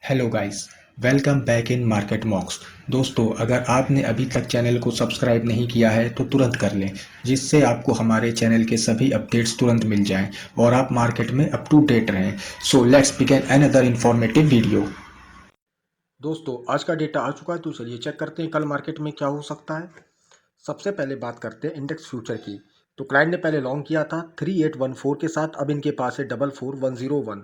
Hello guys, welcome back in market मॉक्स। दोस्तों, अगर आपने अभी तक चैनल को सब्सक्राइब नहीं किया है तो तुरंत कर लें, जिससे आपको हमारे चैनल के सभी अपडेट्स तुरंत मिल जाएं और आप मार्केट में अप टू डेट रहें। So let's begin another informative video. दोस्तों, आज का डेटा आ चुका है तो चलिए चेक करते हैं कल मार्केट में क्या हो सकता है। सबसे पहले बात करते हैं इंडेक्स फ्यूचर की। तो क्लाइंट ने पहले लॉन्ग किया था 3814 के साथ, अब इनके पास है 44101।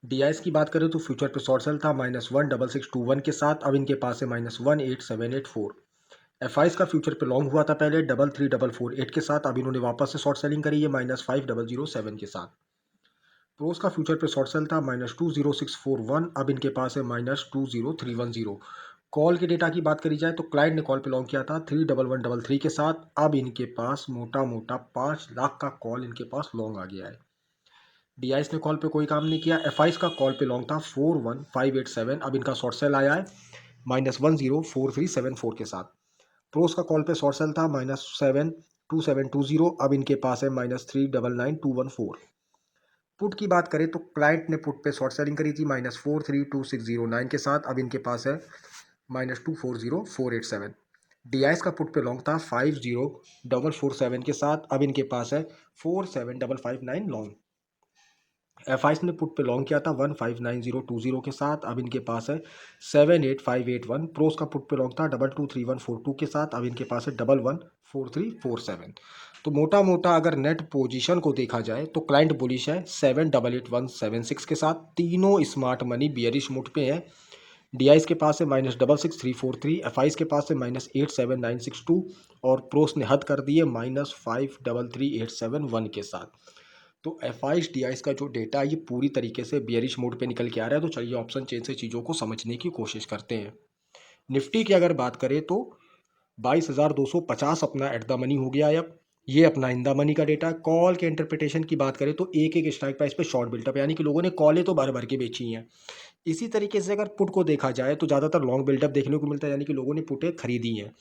डीआईएस की बात करें तो फ्यूचर पे शॉर्ट सेल था -16621 के साथ, अब इनके पास है -18784। एफआईस का फ्यूचर पे लॉन्ग हुआ था पहले 33448 के साथ, अब इन्होंने वापस से शॉर्ट सेलिंग करी है -5007 के साथ। प्रोस का फ्यूचर पे शॉर्ट सेल था -20641, अब इनके पास है -20310। कॉल के डेटा की बात करी जाए तो क्लाइंट ने कॉल पे लॉन्ग किया था 31133 के साथ, अब इनके पास मोटा मोटा 5 लाख का कॉल इनके पास लॉन्ग आ गया है। डीआईएस ने कॉल पे कोई काम नहीं किया। एफआईस का कॉल पे लॉन्ग था 41587, अब इनका शॉर्ट सेल आया है -104374 के साथ। प्रोस का कॉल पे शॉर्ट सेल था -72720, अब इनके पास है -3999214। पुट की बात करें तो क्लाइंट ने पुट पे शॉर्ट सेलिंग करी थी -432609 के साथ, अब इनके पास है -240487। डीआईएस का पुट पे लॉन्ग था 50447 के साथ, अब इनके पास है 47559 लॉन्ग। एफआईस ने पुट पे लॉन्ग किया था 159020 के साथ, अब इनके पास है 78581। प्रोस का पुट पे लॉन्ग था 223142 के साथ, अब इनके पास है 114347। तो मोटा मोटा अगर नेट पोजीशन को देखा जाए तो क्लाइंट बुलिश है 788176 के साथ। तीनों स्मार्ट मनी बियरिश मूड पे है। डीआईएस के पास है -66343, एफआईस के पास है -87962 और प्रोस ने हद कर दी है -533871 के साथ। तो एफ आई डी आई का जो डेटा है ये पूरी तरीके से बियरिश मोड पे निकल के आ रहा है। तो चलिए ऑप्शन चेन से चीज़ों को समझने की कोशिश करते हैं। निफ्टी की अगर बात करें तो 22,250 अपना एट द मनी हो गया है। अब ये अपना इन द मनी का डेटा। कॉल के इंटरप्रिटेशन की बात करें तो एक एक स्ट्राइक प्राइस पे शॉर्ट बिल्टअप, यानी कि लोगों ने कॉलें तो भर भर के बेची हैं। इसी तरीके से अगर पुट को देखा जाए तो ज़्यादातर लॉन्ग बिल्टअप देखने को मिलता है, यानी कि लोगों ने पुटें खरीदी हैं।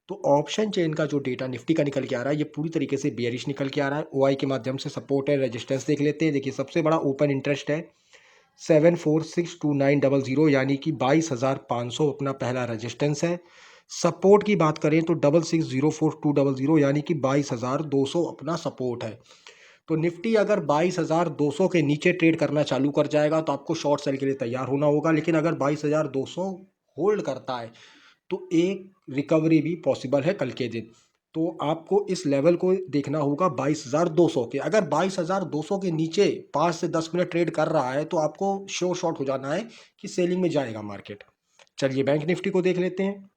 तो ऑप्शन चेन का जो डेटा निफ्टी का निकल के आ रहा है ये पूरी तरीके से बेयरिश निकल के आ रहा है। ओआई के माध्यम से सपोर्ट है, रेजिस्टेंस देख लेते हैं। देखिए, सबसे बड़ा ओपन इंटरेस्ट है 7462,900, यानी कि 22,500 अपना पहला रेजिस्टेंस है। सपोर्ट की बात करें तो 6604,200, यानी कि 22,200 अपना सपोर्ट है। तो निफ्टी अगर 22,200 के नीचे ट्रेड करना चालू कर जाएगा तो आपको शॉर्ट सेल के लिए तैयार होना होगा, लेकिन अगर 22,200 होल्ड करता है तो एक रिकवरी भी पॉसिबल है कल के दिन। तो आपको इस लेवल को देखना होगा 22,200 के। अगर 22,200 के नीचे 5 से 10 मिनट ट्रेड कर रहा है तो आपको श्योर शॉट हो जाना है कि सेलिंग में जाएगा मार्केट। चलिए बैंक निफ्टी को देख लेते हैं।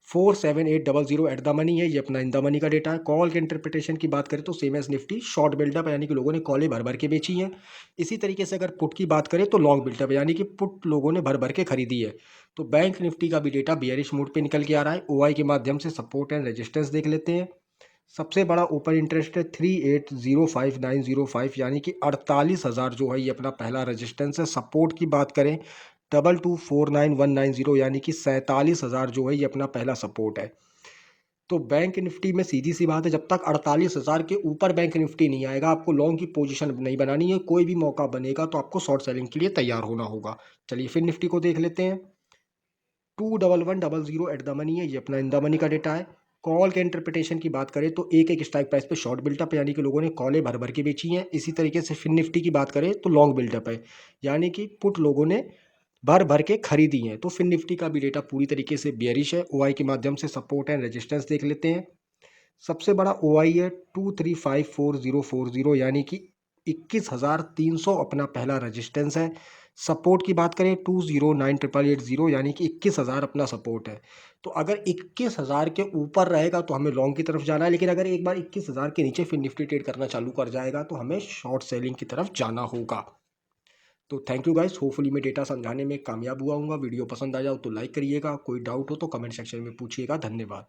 47800 एट द मनी है, ये अपना इन द मनी का डेटा है। कॉल के इंटरप्रिटेशन की बात करें तो same as Nifty short buildup, यानी कि लोगों ने कॉलें भर भर के बेची हैं। इसी तरीके से अगर पुट की बात करें तो लॉन्ग बिल्डअप, यानी कि पुट लोगों ने भर भर के खरीदी है। तो बैंक निफ्टी का भी डेटा बियरिश मूड पे निकल के आ रहा है। ओआई के माध्यम से सपोर्ट एंड रेजिस्टेंस देख लेते हैं। सबसे बड़ा ओपन इंटरेस्ट है 3805,905, यानी कि 48,000 जो है ये अपना पहला रेजिस्टेंस है। सपोर्ट की बात करें 22,49190, यानी कि 47,000 जो है ये अपना पहला सपोर्ट है। तो बैंक निफ्टी में सीधी सी बात है, जब तक 48,000 के ऊपर बैंक निफ्टी नहीं आएगा आपको लॉन्ग की पोजीशन नहीं बनानी है। कोई भी मौका बनेगा तो आपको शॉर्ट सेलिंग के लिए तैयार होना होगा। चलिए फिर निफ्टी को देख लेते हैं। 21100 एट द मनी है, ये अपना इन द मनी का डेटा है। कॉल के इंटरप्रिटेशन की बात करें तो एक एक स्ट्राइक प्राइस पे शॉर्ट बिल्टअप, यानी कि लोगों ने कॉलें भर भर के बेची हैं। इसी तरीके से फिर निफ्टी की बात करें तो लॉन्ग बिल्टअप है, यानी कि पुट लोगों ने भर भर के खरीदी हैं। तो फिर निफ्टी का भी डेटा पूरी तरीके से बियरिश है। ओआई के माध्यम से सपोर्ट एंड रेजिस्टेंस देख लेते हैं। सबसे बड़ा ओआई है 2354040, यानी कि 21,300 अपना पहला रेजिस्टेंस है। सपोर्ट की बात करें 209,880, यानी कि 21,000 अपना सपोर्ट है। तो अगर 21,000 के ऊपर रहेगा तो हमें लॉन्ग की तरफ जाना है, लेकिन अगर एक बार 21,000 के नीचे फिर निफ्टी ट्रेड करना चालू कर जाएगा तो हमें शॉर्ट सेलिंग की तरफ जाना होगा। तो थैंक यू गाइस, होपफुली मैं डेटा समझाने में कामयाब हुआ हूँ। वीडियो पसंद आ जाओ तो लाइक करिएगा, कोई डाउट हो तो कमेंट सेक्शन में पूछिएगा। धन्यवाद।